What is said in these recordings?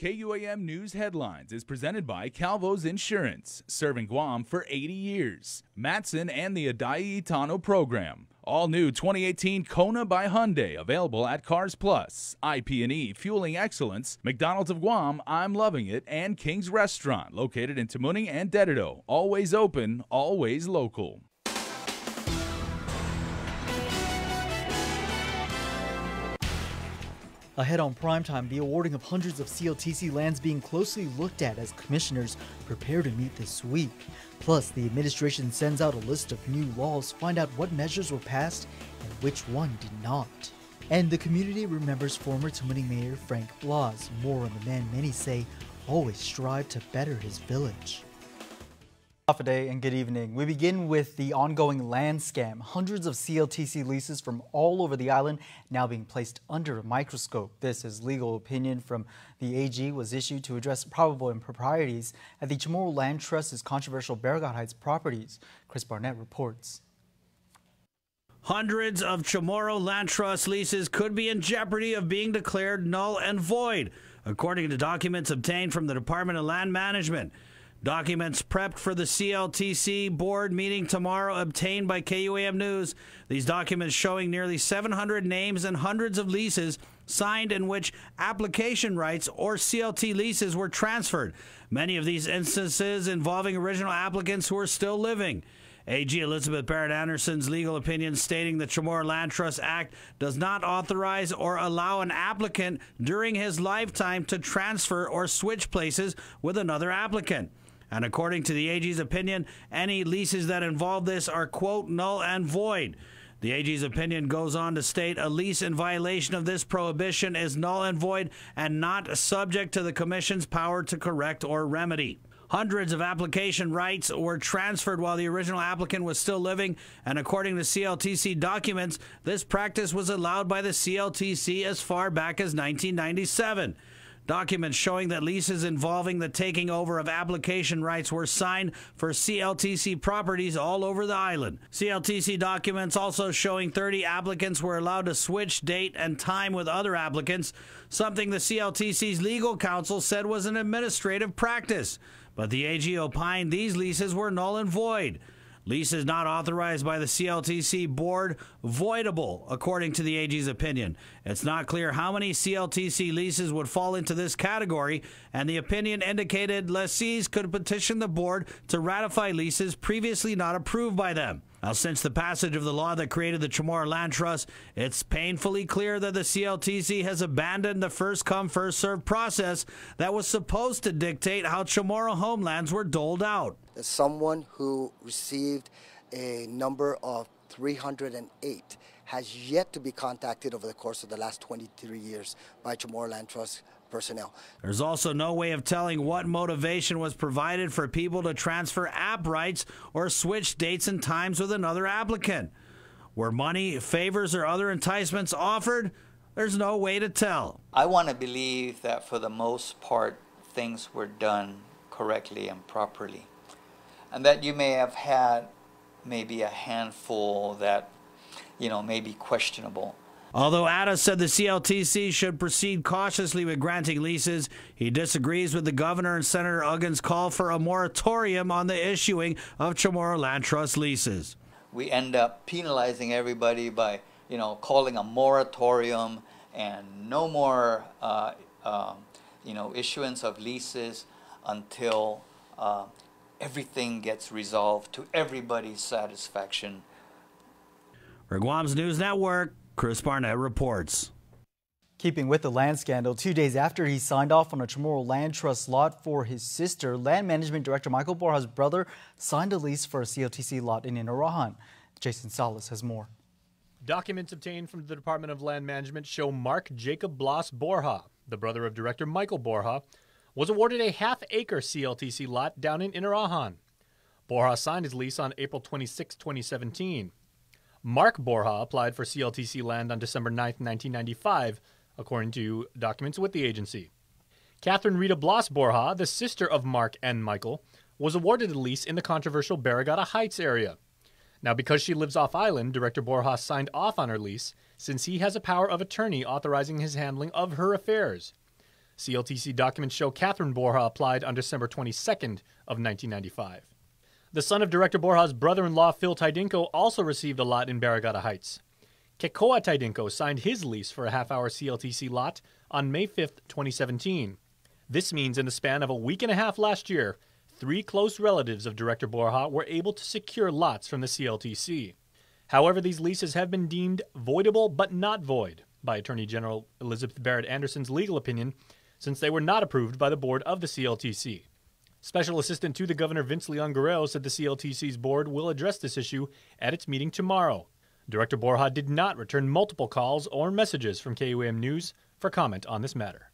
KUAM News Headlines is presented by Calvo's Insurance, serving Guam for 80 years. Matson and the Adai Itano program. All new 2018 Kona by Hyundai, available at Cars Plus. IP&E Fueling Excellence, McDonald's of Guam, I'm Loving It, and King's Restaurant, located in Tamuning and Dededo. Always open, always local. Ahead on primetime, the awarding of hundreds of CLTC lands being closely looked at as commissioners prepare to meet this week. Plus, the administration sends out a list of new laws, find out what measures were passed and which one did not. And the community remembers former Tamuning Mayor Frank Blas. More on the man many say always strive to better his village. Half day and good evening. We begin with the ongoing land scam. Hundreds of CLTC leases from all over the island now being placed under a microscope. This is legal opinion from the AG was issued to address probable improprieties at the Chamorro Land Trust's controversial Baragat Heights properties. Chris Barnett reports. Hundreds of Chamorro Land Trust leases could be in jeopardy of being declared null and void, according to documents obtained from the Department of Land Management. Documents prepped for the CLTC board meeting tomorrow obtained by KUAM News. These documents showing nearly 700 names and hundreds of leases signed in which application rights or CLT leases were transferred. Many of these instances involving original applicants who are still living. AG Elizabeth Barrett Anderson's legal opinion stating the Chamorro Land Trust Act does not authorize or allow an applicant during his lifetime to transfer or switch places with another applicant. And according to the AG's opinion, any leases that involve this are, quote, null and void. The AG's opinion goes on to state a lease in violation of this prohibition is null and void and not subject to the Commission's power to correct or remedy. Hundreds of application rights were transferred while the original applicant was still living, and according to CLTC documents, this practice was allowed by the CLTC as far back as 1997. Documents showing that leases involving the taking over of application rights were signed for CLTC properties all over the island. CLTC documents also showing 30 applicants were allowed to switch date and time with other applicants, something the CLTC's legal counsel said was an administrative practice. But the AG opined these leases were null and void. Leases not authorized by the CLTC board, voidable, according to the AG's opinion. It's not clear how many CLTC leases would fall into this category, and the opinion indicated lessees could petition the board to ratify leases previously not approved by them. Now, since the passage of the law that created the Chamorro Land Trust, it's painfully clear that the CLTC has abandoned the first-come, first-served process that was supposed to dictate how Chamorro homelands were doled out. Someone who received a number of 308 has yet to be contacted over the course of the last 23 years by Chamorro Land Trust personnel. There's also no way of telling what motivation was provided for people to transfer app rights or switch dates and times with another applicant. Were money, favors, or other enticements offered? There's no way to tell. I want to believe that for the most part, things were done correctly and properly. And that you may have had maybe a handful that, may be questionable. Although Atta said the CLTC should proceed cautiously with granting leases, he disagrees with the governor and Senator Uggan's call for a moratorium on the issuing of Chamorro Land Trust leases. We end up penalizing everybody by, calling a moratorium and no more, issuance of leases until everything gets resolved to everybody's satisfaction. For Guam's News Network, Chris Barnett reports. Keeping with the land scandal, 2 days after he signed off on a Chamorro Land Trust lot for his sister, Land Management Director Michael Borja's brother signed a lease for a CLTC lot in Inarajan. Jason Salas has more. Documents obtained from the Department of Land Management show Mark Jacob Blas Borja, the brother of Director Michael Borja, was awarded a half-acre CLTC lot down in Inarajan. Borja signed his lease on April 26, 2017. Mark Borja applied for CLTC land on December 9, 1995, according to documents with the agency. Catherine Rita Blas Borja, the sister of Mark and Michael, was awarded a lease in the controversial Baragat Heights area. Now, because she lives off-island, Director Borja signed off on her lease since he has a power of attorney authorizing his handling of her affairs. CLTC documents show Catherine Borja applied on December 22nd of 1995. The son of Director Borja's brother-in-law, Phil Tidinko, also received a lot in Barrigada Heights. KUAM Tidinko signed his lease for a half-hour CLTC lot on May 5th, 2017. This means in the span of a week and a half last year, 3 close relatives of Director Borja were able to secure lots from the CLTC. However, these leases have been deemed voidable but not void by Attorney General Elizabeth Barrett Anderson's legal opinion, since they were not approved by the board of the CLTC. Special Assistant to the Governor Vince Leon Guerrero said the CLTC's board will address this issue at its meeting tomorrow. Director Borja did not return multiple calls or messages from KUAM News for comment on this matter.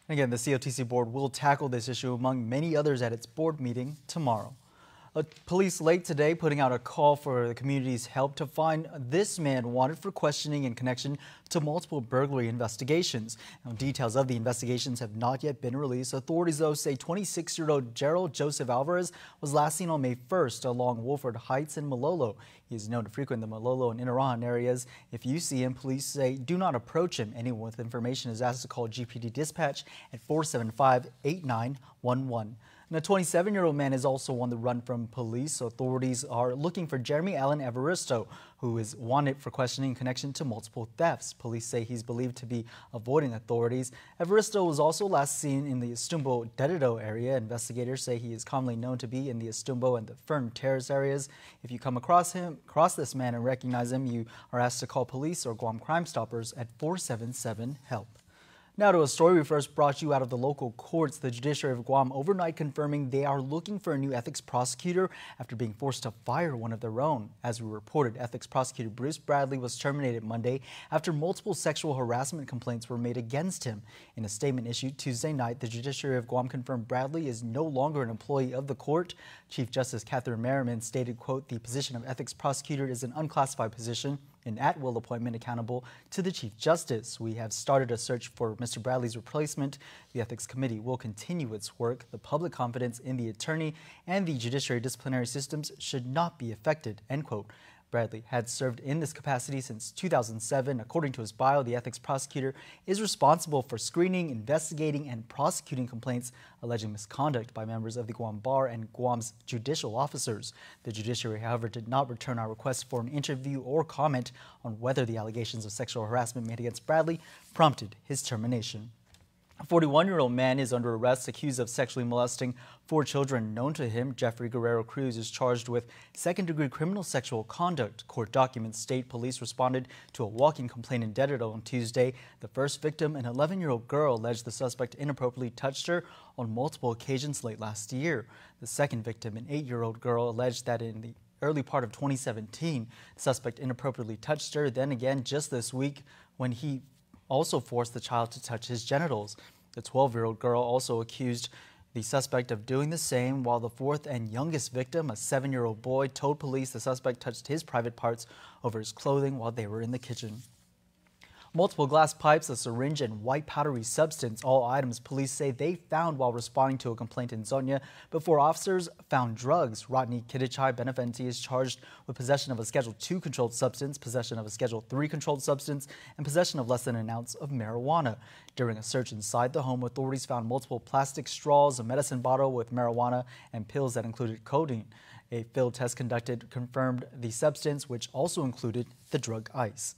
Again, the CLTC board will tackle this issue among many others at its board meeting tomorrow. Police late today putting out a call for the community's help to find this man wanted for questioning in connection to multiple burglary investigations. Now, details of the investigations have not yet been released. Authorities, though, say 26-year-old Gerald Joseph Alvarez was last seen on May 1st along Wolford Heights in Malolo. He is known to frequent the Malolo and Inarahan areas. If you see him, police say do not approach him. Anyone with information is asked to call GPD dispatch at 475-8911. And a 27-year-old man is also on the run from police. Authorities are looking for Jeremy Allen Evaristo, who is wanted for questioning in connection to multiple thefts. Police say he's believed to be avoiding authorities. Evaristo was also last seen in the Estumbo-Dededo area. Investigators say he is commonly known to be in the Estumbo and the Fern Terrace areas. If you come across this man and recognize him, you are asked to call police or Guam Crime Stoppers at 477-HELP. Now to a story we first brought you out of the local courts. The judiciary of Guam overnight confirming they are looking for a new ethics prosecutor after being forced to fire one of their own. As we reported, ethics prosecutor Bruce Bradley was terminated Monday after multiple sexual harassment complaints were made against him. In a statement issued Tuesday night, the judiciary of Guam confirmed Bradley is no longer an employee of the court. Chief Justice Catherine Merriman stated, quote, "The position of ethics prosecutor is an unclassified position, an at-will appointment accountable to the Chief Justice. We have started a search for Mr. Bradley's replacement. The Ethics Committee will continue its work. The public confidence in the attorney and the judiciary disciplinary systems should not be affected," end quote. Bradley had served in this capacity since 2007. According to his bio, the ethics prosecutor is responsible for screening, investigating, and prosecuting complaints alleging misconduct by members of the Guam Bar and Guam's judicial officers. The judiciary, however, did not return our request for an interview or comment on whether the allegations of sexual harassment made against Bradley prompted his termination. A 41-year-old man is under arrest accused of sexually molesting 4 children known to him. Jeffrey Guerrero Cruz is charged with second-degree criminal sexual conduct. Court documents state police responded to a walk-in complaint in Dededo on Tuesday. The first victim, an 11-year-old girl, alleged the suspect inappropriately touched her on multiple occasions late last year. The second victim, an 8-year-old girl, alleged that in the early part of 2017, the suspect inappropriately touched her. Then again, just this week, when he also forced the child to touch his genitals. The 12-year-old girl also accused the suspect of doing the same, while the fourth and youngest victim, a 7-year-old boy, told police the suspect touched his private parts over his clothing while they were in the kitchen. Multiple glass pipes, a syringe, and white powdery substance, all items police say they found while responding to a complaint in Zonia before officers found drugs. Rodney Kidichai Benefenti is charged with possession of a Schedule II controlled substance, possession of a Schedule III controlled substance, and possession of less than an ounce of marijuana. During a search inside the home, authorities found multiple plastic straws, a medicine bottle with marijuana, and pills that included codeine. A field test conducted confirmed the substance, which also included the drug ice.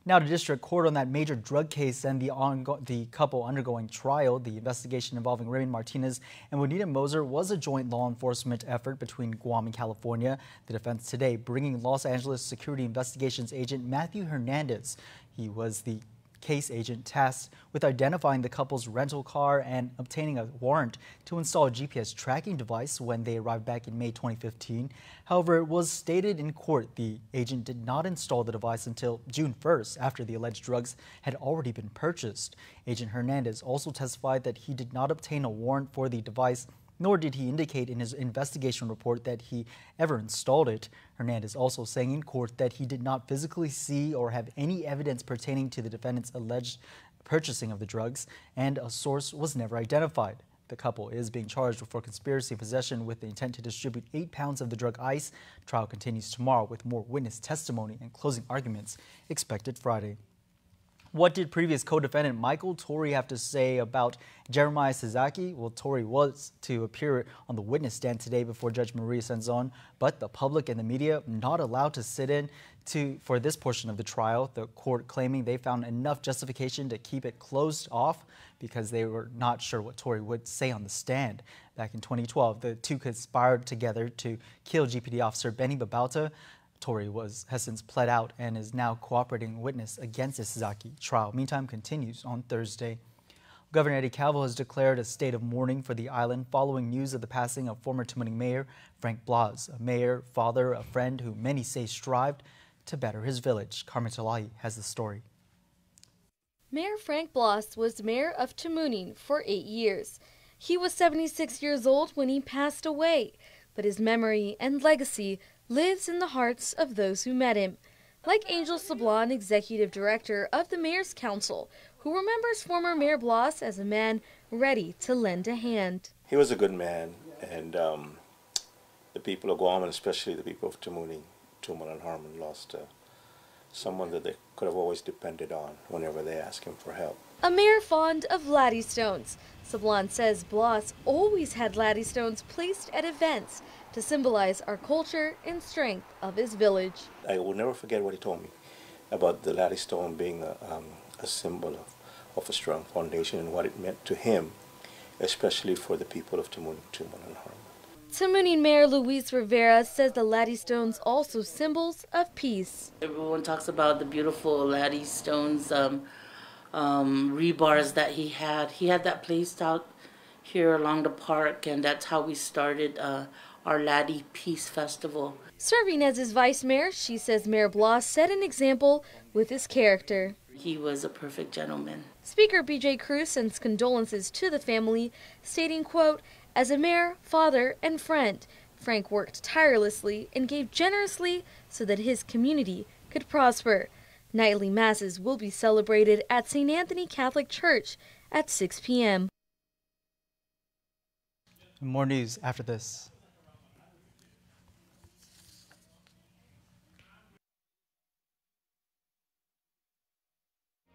Now to district court on that major drug case and the couple undergoing trial. The investigation involving Raymond Martinez and Juanita Moser was a joint law enforcement effort between Guam and California. The defense today bringing Los Angeles Security Investigations agent Matthew Hernandez. He was the case agent tasked with identifying the couple's rental car and obtaining a warrant to install a GPS tracking device when they arrived back in May 2015. However, it was stated in court the agent did not install the device until June 1st after the alleged drugs had already been purchased. Agent Hernandez also testified that he did not obtain a warrant for the device, nor did he indicate in his investigation report that he ever installed it. Hernandez also saying in court that he did not physically see or have any evidence pertaining to the defendant's alleged purchasing of the drugs, and a source was never identified. The couple is being charged for conspiracy and possession with the intent to distribute 8 pounds of the drug ice. Trial continues tomorrow with more witness testimony and closing arguments expected Friday. What did previous co-defendant Michael Tory have to say about Jeremiah Sasaki? Well, Tory was to appear on the witness stand today before Judge Maria Senzon, but the public and the media not allowed to sit in for this portion of the trial. The court claiming they found enough justification to keep it closed off because they were not sure what Tory would say on the stand. Back in 2012, the two conspired together to kill GPD officer Benny Babauta. Tory has since pled out and is now cooperating witness against the Sasaki trial. Meantime, continues on Thursday. Governor Eddie Calvo has declared a state of mourning for the island following news of the passing of former Tamuning Mayor Frank Blas, a mayor, father, a friend who many say strived to better his village. Carmen Talahi has the story. Mayor Frank Blas was mayor of Tamuning for 8 years. He was 76 years old when he passed away, but his memory and legacy lives in the hearts of those who met him. Like Angel Sablon, executive director of the Mayor's Council, who remembers former Mayor Blas as a man ready to lend a hand. He was a good man, and the people of Guam, and especially the people of Tamuning, Tumal and Harmon, lost someone that they could have always depended on whenever they asked him for help. A mayor fond of laddie stones. Sablon says Blas always had laddie stones placed at events to symbolize our culture and strength of his village. I will never forget what he told me about the laddie stone being a symbol of a strong foundation and what it meant to him, especially for the people of Tamuning, Tumal and Harmon. Tamuning Mayor Luis Rivera says the laddie stones also symbols of peace. Everyone talks about the beautiful laddie stones, rebars that he had. He had that placed out here along the park, and that's how we started our Laddie Peace Festival. Serving as his vice mayor, she says Mayor Blas set an example with his character. He was a perfect gentleman. Speaker B.J. Cruz sends condolences to the family, stating, quote, "As a mayor, father, and friend, Frank worked tirelessly and gave generously so that his community could prosper." Nightly masses will be celebrated at St. Anthony Catholic Church at 6 p.m. More news after this.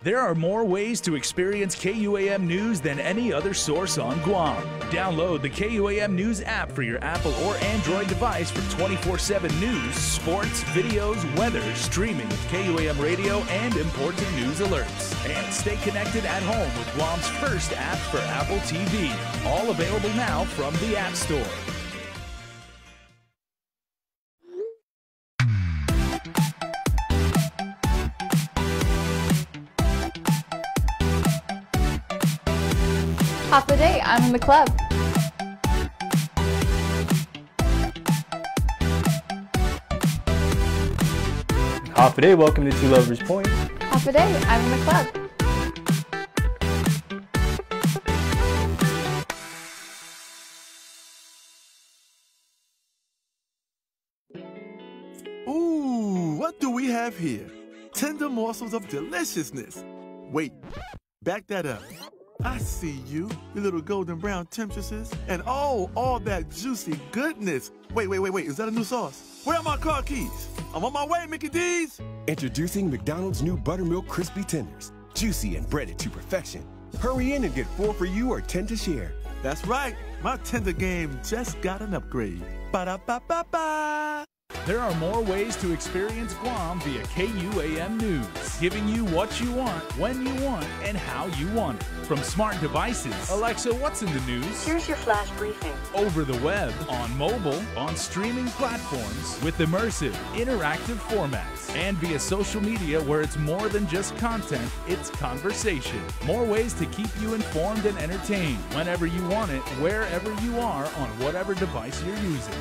There are more ways to experience KUAM News than any other source on Guam. Download the KUAM News app for your Apple or Android device for 24/7 news, sports, videos, weather, streaming with KUAM radio, and important news alerts. And stay connected at home with Guam's first app for Apple TV. All available now from the App Store. Half the day, I'm in the club. Half a day, welcome to Two Lovers Point. Half a day, I'm in the club. Ooh, what do we have here? Tender morsels of deliciousness. Wait, back that up. I see you, your little golden brown temptresses, and oh, all that juicy goodness. Wait, is that a new sauce? Where are my car keys? I'm on my way, Mickey D's. Introducing McDonald's new Buttermilk Crispy Tenders, juicy and breaded to perfection. Hurry in and get 4 for you or 10 to share. That's right, my tender game just got an upgrade. Ba-da-ba-ba-ba. There are more ways to experience Guam via KUAM News, giving you what you want, when you want, and how you want it. From smart devices, Alexa, what's in the news? Here's your flash briefing. Over the web, on mobile, on streaming platforms, with immersive, interactive formats, and via social media where it's more than just content, it's conversation. More ways to keep you informed and entertained whenever you want it, wherever you are, on whatever device you're using.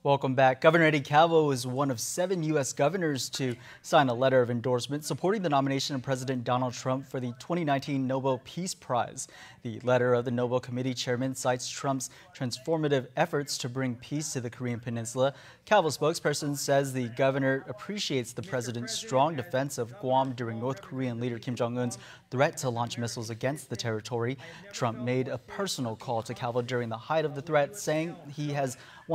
Welcome back. Governor Eddie Calvo is one of 7 U.S. governors to sign a letter of endorsement supporting the nomination of President Donald Trump for the 2019 Nobel Peace Prize. The letter of the Nobel Committee chairman cites Trump's transformative efforts to bring peace to the Korean Peninsula. Calvo's spokesperson says the governor appreciates the president's strong defense of Guam during North Korean leader Kim Jong-un's threat to launch missiles against the territory. Trump made a personal call to Calvo during the height of the threat, saying he has He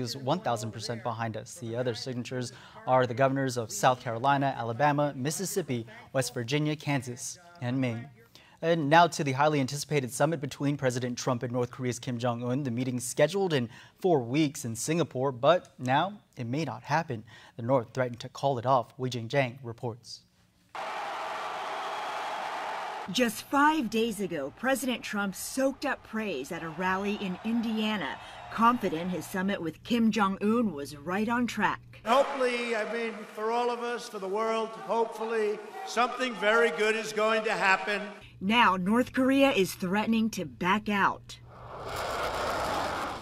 was 1,000% behind us. The other signatures are the governors of South Carolina, Alabama, Mississippi, West Virginia, Kansas, and Maine. And now to the highly anticipated summit between President Trump and North Korea's Kim Jong-un. The meeting scheduled in 4 weeks in Singapore, but now it may not happen. The North threatened to call it off. Wei Jing reports. Just 5 days ago, President Trump soaked up praise at a rally in Indiana, confident his summit with Kim Jong-un was right on track. Hopefully, for all of us, for the world, hopefully something very good is going to happen. Now, North Korea is threatening to back out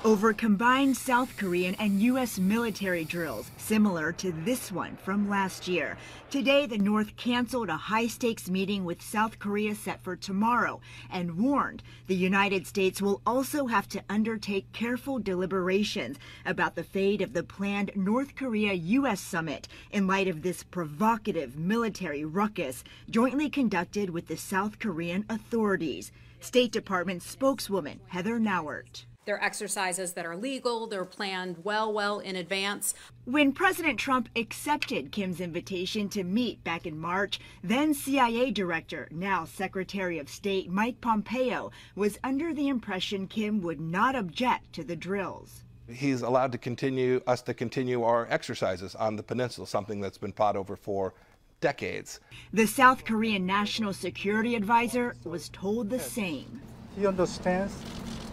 over combined South Korean and U.S. military drills, similar to this one from last year. Today, the North canceled a high-stakes meeting with South Korea set for tomorrow and warned the United States will also have to undertake careful deliberations about the fate of the planned North Korea-U.S. summit in light of this provocative military ruckus jointly conducted with the South Korean authorities. State Department spokeswoman Heather Nauert. They're exercises that are legal, they're planned well in advance. When President Trump accepted Kim's invitation to meet back in March, then CIA Director, now Secretary of State Mike Pompeo, was under the impression Kim would not object to the drills. He's allowed to continue our exercises on the peninsula, something that's been fought over for decades. The South Korean National Security Advisor was told the same. He understands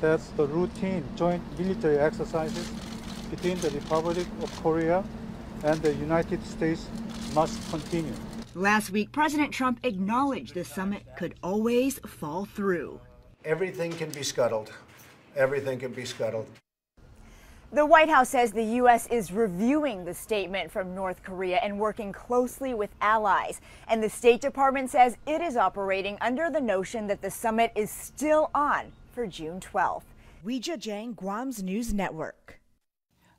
that's the routine joint military exercises between the Republic of Korea and the United States must continue. Last week, President Trump acknowledged the summit could always fall through. Everything can be scuttled. Everything can be scuttled. The White House says the U.S. is reviewing the statement from North Korea and working closely with allies. And the State Department says it is operating under the notion that the summit is still on for June 12th. Wei Jing, Guam's News Network.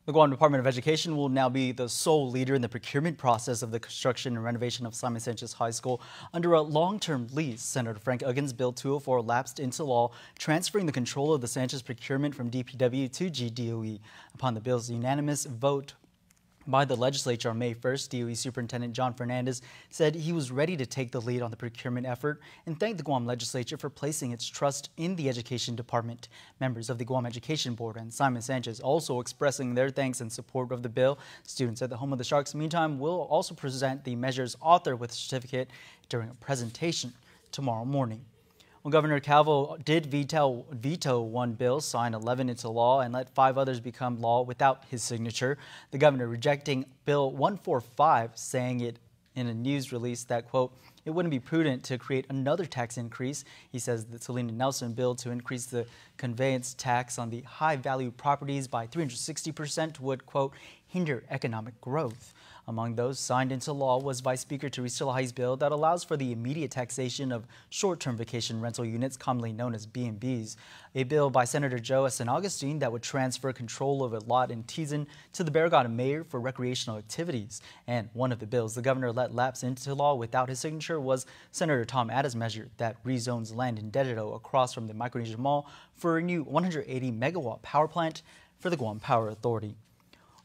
The Guam Department of Education will now be the sole leader in the procurement process of the construction and renovation of Simon Sanchez High School under a long-term lease. Senator Frank Uggin's Bill 204 lapsed into law, transferring the control of the Sanchez procurement from DPW to GDOE. Upon the bill's unanimous vote by the legislature on May 1st, DOE Superintendent John Fernandez said he was ready to take the lead on the procurement effort and thanked the Guam legislature for placing its trust in the Education Department. Members of the Guam Education Board and Simon Sanchez also expressing their thanks and support of the bill. Students at the Home of the Sharks, meantime, will also present the measure's author with a certificate during a presentation tomorrow morning. Well, Governor Calvo did veto one bill, sign 11 into law, and let 5 others become law without his signature. The governor rejecting Bill 145, saying it in a news release that, quote, it wouldn't be prudent to create another tax increase. He says the Selena Nelson bill to increase the conveyance tax on the high-value properties by 360% would, quote, hinder economic growth. Among those signed into law was Vice Speaker Teresa Lahey's bill that allows for the immediate taxation of short-term vacation rental units, commonly known as B&Bs. A bill by Senator Joe San Augustine that would transfer control of a lot in Tizon to the Barragata mayor for recreational activities. And one of the bills the governor let lapse into law without his signature was Senator Tom Adams' measure that rezones land in Dededo across from the Micronesia Mall for a new 180-megawatt power plant for the Guam Power Authority.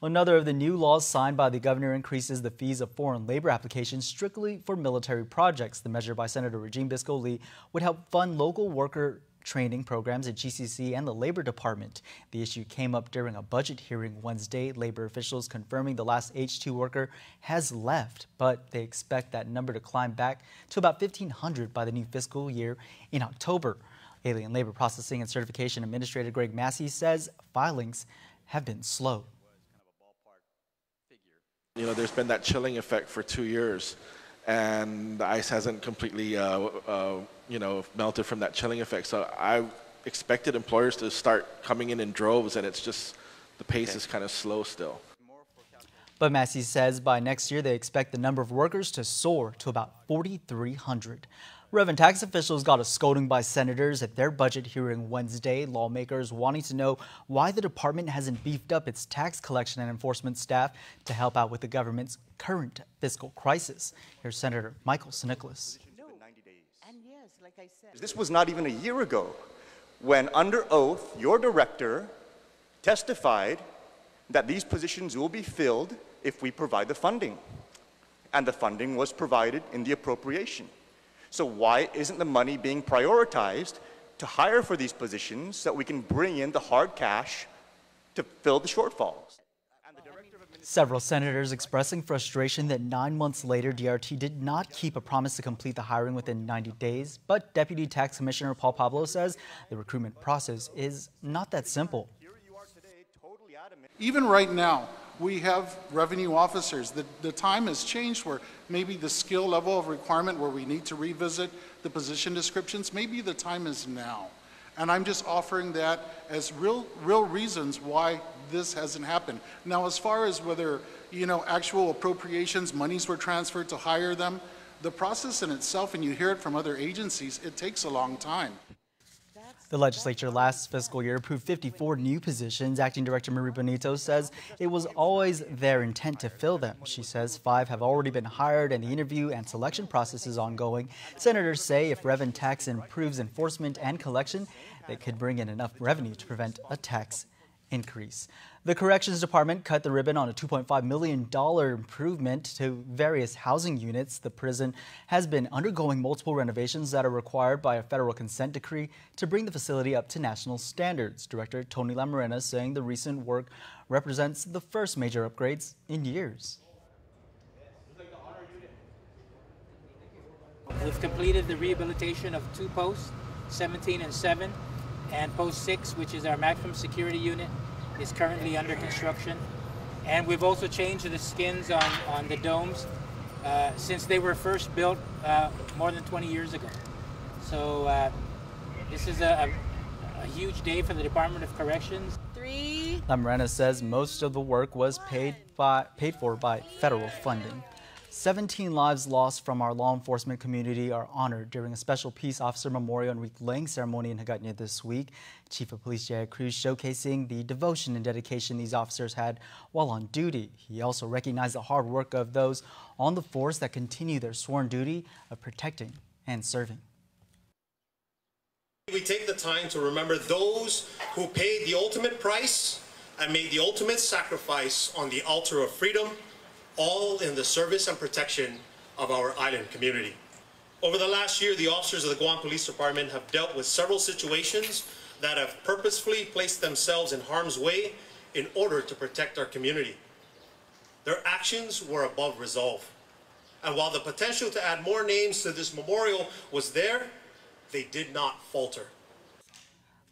Another of the new laws signed by the governor increases the fees of foreign labor applications strictly for military projects. The measure by Senator Regine Bisco-Lee would help fund local worker training programs at GCC and the Labor Department. The issue came up during a budget hearing Wednesday. Labor officials confirming the last H-2 worker has left, but they expect that number to climb back to about 1,500 by the new fiscal year in October. Alien Labor Processing and Certification Administrator Greg Massey says filings have been slow. You know, there's been that chilling effect for 2 years, and the ice hasn't completely, melted from that chilling effect. So I expected employers to start coming in droves, and it's just the pace is kind of slow still. But Massey says by next year they expect the number of workers to soar to about 4,300. Revenue tax officials got a scolding by senators at their budget hearing Wednesday. Lawmakers wanting to know why the department hasn't beefed up its tax collection and enforcement staff to help out with the government's current fiscal crisis. Here's Senator Michael Snickles. This was not even a year ago when, under oath, your director testified that these positions will be filled if we provide the funding. And the funding was provided in the appropriation. So why isn't the money being prioritized to hire for these positions so that we can bring in the hard cash to fill the shortfalls? Several senators expressing frustration that 9 months later, DRT did not keep a promise to complete the hiring within 90 days. But Deputy Tax Commissioner Paul Pablo says the recruitment process is not that simple. Even right now, we have revenue officers. The time has changed where maybe the skill level of requirement where we need to revisit the position descriptions, maybe the time is now. And I'm just offering that as real reasons why this hasn't happened. Now, as far as whether, actual appropriations, monies were transferred to hire them, the process in itself, and you hear it from other agencies, it takes a long time. The legislature last fiscal year approved 54 new positions. Acting Director Marie Bonito says it was always their intent to fill them. She says 5 have already been hired and the interview and selection process is ongoing. Senators say if rev and tax improves enforcement and collection, they could bring in enough revenue to prevent a tax increase. The Corrections Department cut the ribbon on a $2.5 million improvement to various housing units. The prison has been undergoing multiple renovations that are required by a federal consent decree to bring the facility up to national standards. Director Tony Lamarena saying the recent work represents the first major upgrades in years. We've completed the rehabilitation of 2 posts, 17 and 7, and post 6, which is our maximum security unit, is currently under construction. And we've also changed the skins on the domes since they were first built more than 20 years ago. So this is a huge day for the Department of Corrections. Lamarena says most of the work was paid for by federal funding. 17 lives lost from our law enforcement community are honored during a special Peace Officer Memorial and Wreath-laying ceremony in Hagåtña this week. Chief of Police Jaya Cruz showcasing the devotion and dedication these officers had while on duty. He also recognized the hard work of those on the force that continue their sworn duty of protecting and serving. We take the time to remember those who paid the ultimate price and made the ultimate sacrifice on the altar of freedom, all in the service and protection of our island community. Over the last year, the officers of the Guam Police Department have dealt with several situations that have purposefully placed themselves in harm's way in order to protect our community. Their actions were above resolve. And while the potential to add more names to this memorial was there, they did not falter.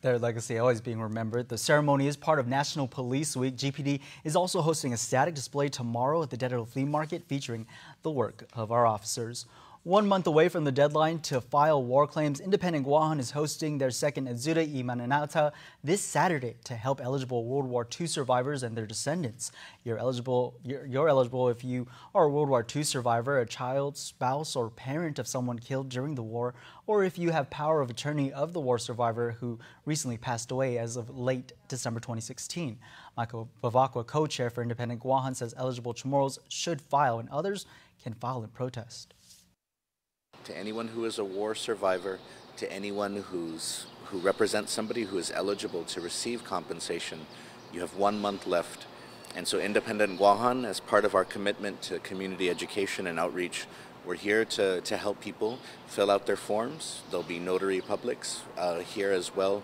Their legacy always being remembered. The ceremony is part of National Police Week. GPD is also hosting a static display tomorrow at the Dededo Flea Market featuring the work of our officers. 1 month away from the deadline to file war claims, Independent Guam is hosting their second Azura y Mananata this Saturday to help eligible World War II survivors and their descendants. You're eligible if you are a World War II survivor, a child, spouse, or parent of someone killed during the war, or if you have power of attorney of the war survivor who recently passed away as of late December 2016. Michael Bavacqua, co-chair for Independent Guam, says eligible Chamorros should file and others can file in protest. To anyone who is a war survivor, to anyone who represents somebody who is eligible to receive compensation, you have 1 month left. And so Independent Guam, as part of our commitment to community education and outreach, we're here to help people fill out their forms. There'll be notary publics here as well.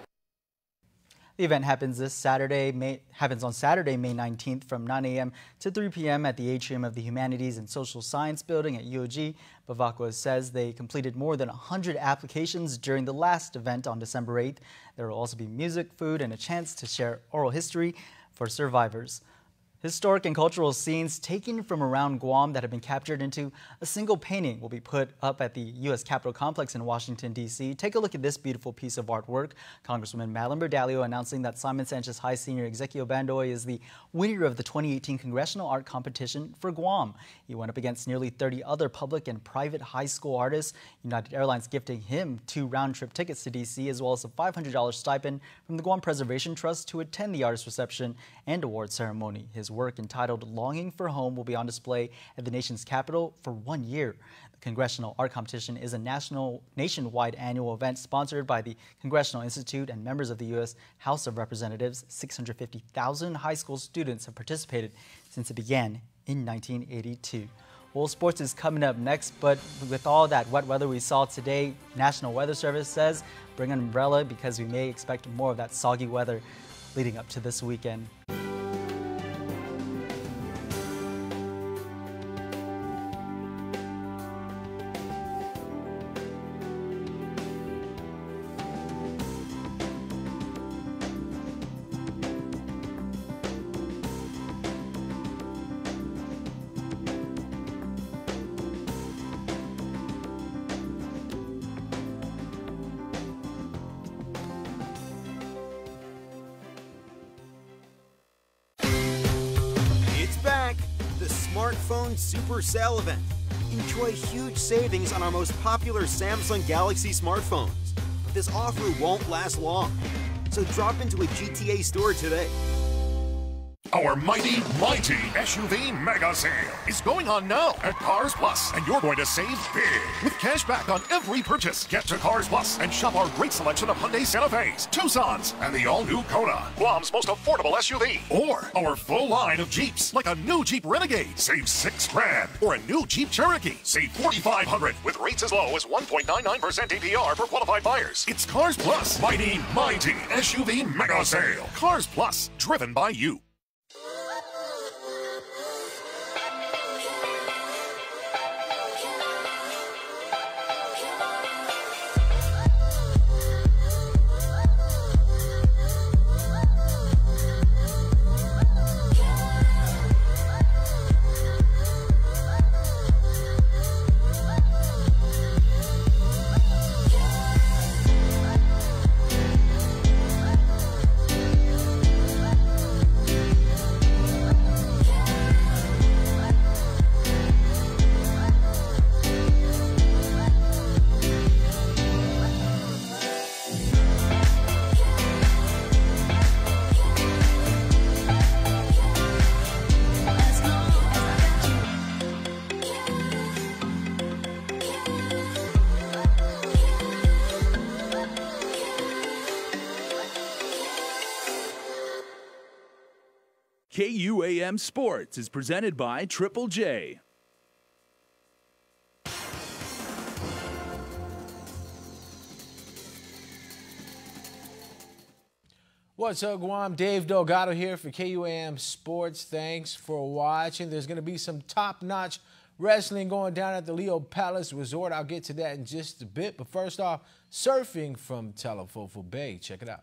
The event happens on Saturday, May 19th from 9 a.m. to 3 p.m. at the atrium of the Humanities and Social Science Building at UOG. Bavacqua says they completed more than 100 applications during the last event on December 8th. There will also be music, food, and a chance to share oral history for survivors. Historic and cultural scenes taken from around Guam that have been captured into a single painting will be put up at the U.S. Capitol Complex in Washington, D.C. Take a look at this beautiful piece of artwork. Congresswoman Madeline Berdalio announcing that Simon Sanchez High Senior Ezequiel Bandoy is the winner of the 2018 Congressional Art Competition for Guam. He went up against nearly 30 other public and private high school artists, United Airlines gifting him 2 round-trip tickets to D.C. as well as a $500 stipend from the Guam Preservation Trust to attend the artist reception and award ceremony. His work entitled Longing for Home will be on display at the nation's capital for 1 year. The Congressional Art Competition is a nationwide annual event sponsored by the Congressional Institute and members of the U.S. House of Representatives. 650,000 high school students have participated since it began in 1982. Well, sports is coming up next, but with all that wet weather we saw today, National Weather Service says bring an umbrella because we may expect more of that soggy weather leading up to this weekend. The Smartphone Super Sale event. Enjoy huge savings on our most popular Samsung Galaxy smartphones. But this offer won't last long, so drop into a GTA store today. Our mighty SUV Mega Sale is going on now at Cars Plus, and you're going to save big with cash back on every purchase. Get to Cars Plus and shop our great selection of Hyundai Santa Fe's, Tucsons, and the all-new Kona, Guam's most affordable SUV. Or our full line of Jeeps, like a new Jeep Renegade, save $6,000, or a new Jeep Cherokee, save $4,500, with rates as low as 1.99% APR for qualified buyers. It's Cars Plus, mighty SUV Mega Sale. Cars Plus, driven by you. KUAM Sports is presented by Triple J. What's up, Guam? Dave Delgado here for KUAM Sports. Thanks for watching. There's going to be some top-notch wrestling going down at the Leo Palace Resort. I'll get to that in just a bit. But first off, surfing from Talafofo Bay. Check it out.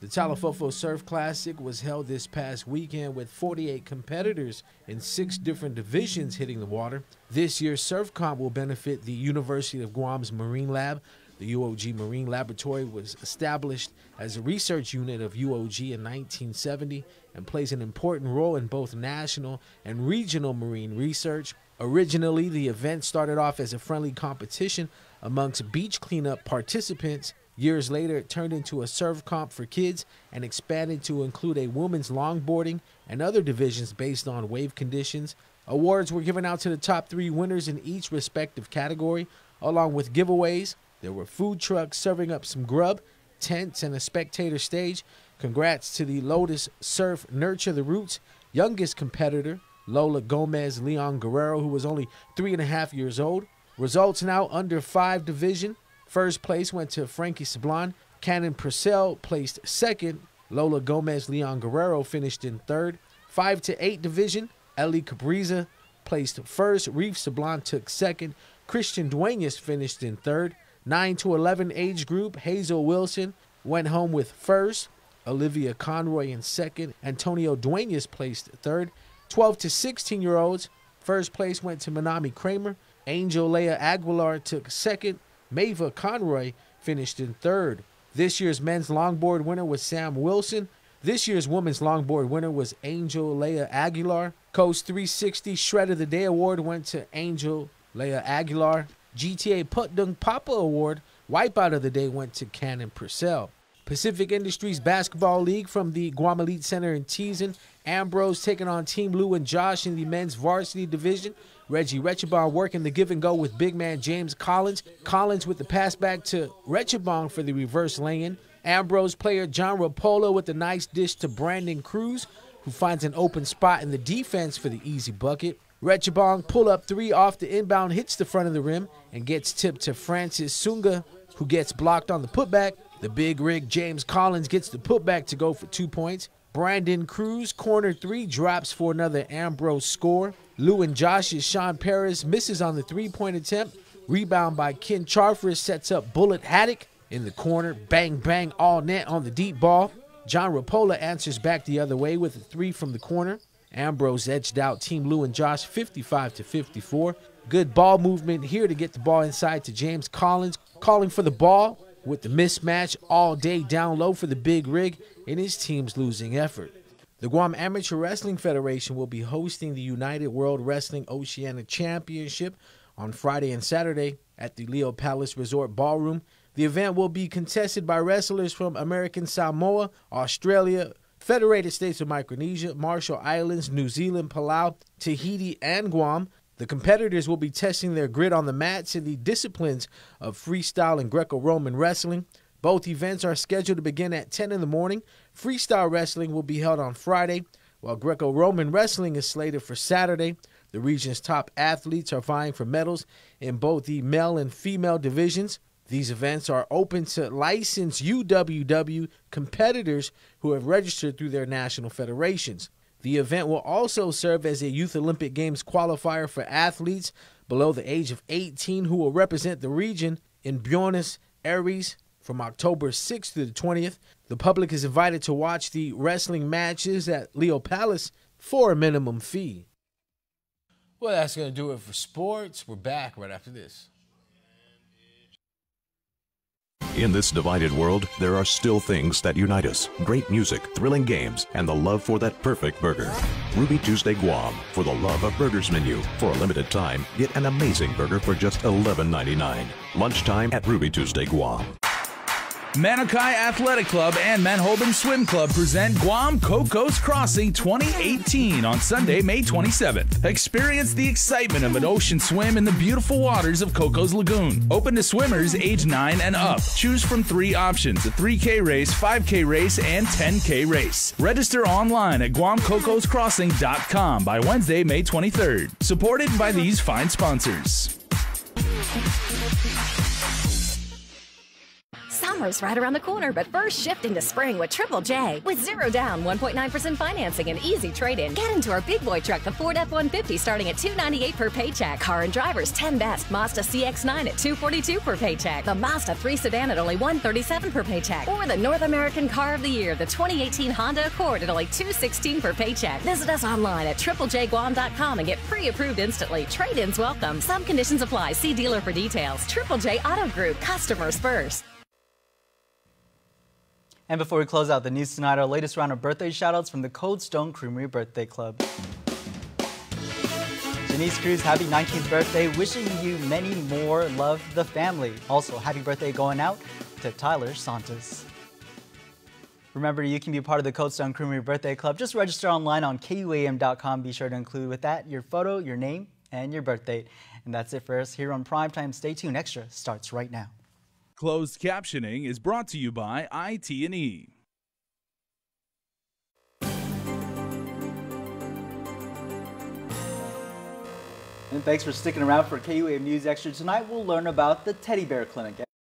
The Talafofo Surf Classic was held this past weekend with 48 competitors in 6 different divisions hitting the water. This year's Surf Comp will benefit the University of Guam's Marine Lab. The UOG Marine Laboratory was established as a research unit of UOG in 1970 and plays an important role in both national and regional marine research. Originally, the event started off as a friendly competition amongst beach cleanup participants. Years later, it turned into a surf comp for kids and expanded to include a women's longboarding and other divisions based on wave conditions. Awards were given out to the top 3 winners in each respective category, along with giveaways. There were food trucks serving up some grub, tents, and a spectator stage. Congrats to the Lotus Surf Nurture the Roots youngest competitor, Lola Gomez Leon Guerrero, who was only 3.5 years old. Results now under 5 division. First place went to Frankie Sablon. Cannon Purcell placed second. Lola Gomez Leon Guerrero finished in third. 5 to 8 division, Ellie Cabriza placed first. Reef Sablon took second. Christian Duenas finished in third. 9 to 11 age group, Hazel Wilson went home with first. Olivia Conroy in second. Antonio Duenas placed third. 12 to 16-year-olds, first place went to Manami Kramer. Angel Leia Aguilar took second. Mava Conroy finished in third. This year's men's longboard winner was Sam Wilson. This year's women's longboard winner was Angel Leia Aguilar. Coast 360 Shred of the Day Award went to Angel Leia Aguilar. GTA Putdung Papa Award Wipeout of the Day went to Cannon Purcell. Pacific Industries Basketball League from the Guam Elite Center in Teason. Ambrose taking on Team Lou and Josh in the men's varsity division. Reggie Retchabong working the give and go with big man James Collins. Collins with the pass back to Retchabong for the reverse lay-in. Ambrose player John Rapola with a nice dish to Brandon Cruz, who finds an open spot in the defense for the easy bucket. Retchabong pull-up three off the inbound, hits the front of the rim, and gets tipped to Francis Sunga, who gets blocked on the putback. The big rig James Collins gets the putback to go for 2 points. Brandon Cruz, corner three, drops for another Ambrose score. Lou and Josh's Sean Paris misses on the three-point attempt. Rebound by Ken Charfris sets up Bullet Haddock in the corner. Bang, bang, all net on the deep ball. John Rapola answers back the other way with a three from the corner. Ambrose edged out Team Lou and Josh 55-54. Good ball movement here to get the ball inside to James Collins, calling for the ball with the mismatch all day down low for the big rig in his team's losing effort. The Guam Amateur Wrestling Federation will be hosting the United World Wrestling Oceania Championship on Friday and Saturday at the Leo Palace Resort Ballroom. The event will be contested by wrestlers from American Samoa, Australia, Federated States of Micronesia, Marshall Islands, New Zealand, Palau, Tahiti, and Guam. The competitors will be testing their grit on the mats in the disciplines of freestyle and Greco-Roman wrestling. Both events are scheduled to begin at 10 in the morning. Freestyle wrestling will be held on Friday, while Greco-Roman wrestling is slated for Saturday. The region's top athletes are vying for medals in both the male and female divisions. These events are open to licensed UWW competitors who have registered through their national federations. The event will also serve as a Youth Olympic Games qualifier for athletes below the age of 18 who will represent the region in Buenos Aires from October 6th through the 20th. The public is invited to watch the wrestling matches at Leo Palace for a minimum fee. Well, that's going to do it for sports. We're back right after this. In this divided world, there are still things that unite us. Great music, thrilling games, and the love for that perfect burger. Ruby Tuesday Guam, for the love of burgers menu. For a limited time, get an amazing burger for just $11.99. Lunchtime at Ruby Tuesday Guam. Manakai Athletic Club and Manhoban Swim Club present Guam Cocos Crossing 2018 on Sunday, May 27th. Experience the excitement of an ocean swim in the beautiful waters of Cocos Lagoon. Open to swimmers age 9 and up. Choose from 3 options: a 3K race, 5K race, and 10K race. Register online at GuamCocosCrossing.com by Wednesday, May 23rd. Supported by these fine sponsors. Summer's right around the corner, but first shift into spring with Triple J. With 0 down, 1.9% financing, and easy trade-in. Get into our big boy truck, the Ford F-150, starting at $298 per paycheck. Car and Drivers 10 Best Mazda CX-9 at $242 per paycheck. The Mazda 3 Sedan at only $137 per paycheck. Or the North American Car of the Year, the 2018 Honda Accord at only $216 per paycheck. Visit us online at triplejguam.com and get pre-approved instantly. Trade-ins welcome. Some conditions apply. See dealer for details. Triple J Auto Group. Customers first. And before we close out the news tonight, our latest round of birthday shoutouts from the Cold Stone Creamery Birthday Club. Janice Cruz, happy 19th birthday. Wishing you many more. Love the family. Also, happy birthday going out to Tyler Santos. Remember, you can be part of the Cold Stone Creamery Birthday Club. Just register online on KUAM.com. Be sure to include with that your photo, your name, and your birth date. And that's it for us here on Primetime. Stay tuned. Extra starts right now. Closed captioning is brought to you by IT&E. And thanks for sticking around for KUAM News Extra. Tonight we'll learn about the Teddy Bear Clinic.